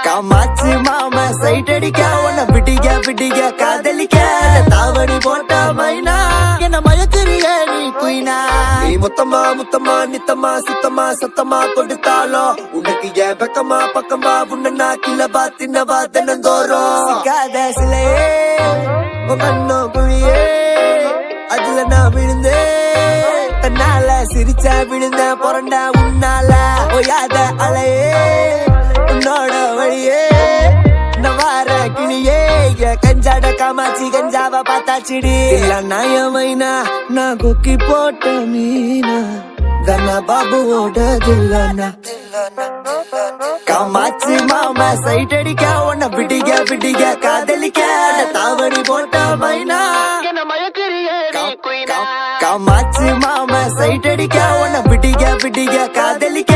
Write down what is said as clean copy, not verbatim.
காமாச்சு மாமா சைட் அடிக்க உன்னை பிடிக்க காதலிக்க தாவணி போட்ட மைனா என்ன மயக்கிறிய நீ குயினா நீ முத்தமா நித்தமா சுத்தமா சத்தமா கொடுத்தாலும் உனக்கு ஏன் பக்கமா பக்கமா உன்ன கிளபா தின்னவா தினந்தோறும் சிக்காத சிலையே கண்ணோ குழியே அதுல நான் விழுந்தேன் தன்னால சிரிச்சா விழுந்த புரண்ட உன்னால ஓயாத அலையே உன்னோட வழியே நவார கிளியே கஞ்சாட காமாச்சி கஞ்சாவ பார்த்தாச்சிடி இல்ல நாயமைனா நான் கொக்கி போட்ட மீனா தன்னா பாபுவோட தில்லனா காமாச்சி மாமா சைட் அடிக்க உன்னை பிடிக்க காதலிக்க தாவணி போட்ட மைனா காமாச்சு மாமா சைட் அடிக்க உன்னை பிடிக்க காதலிக்க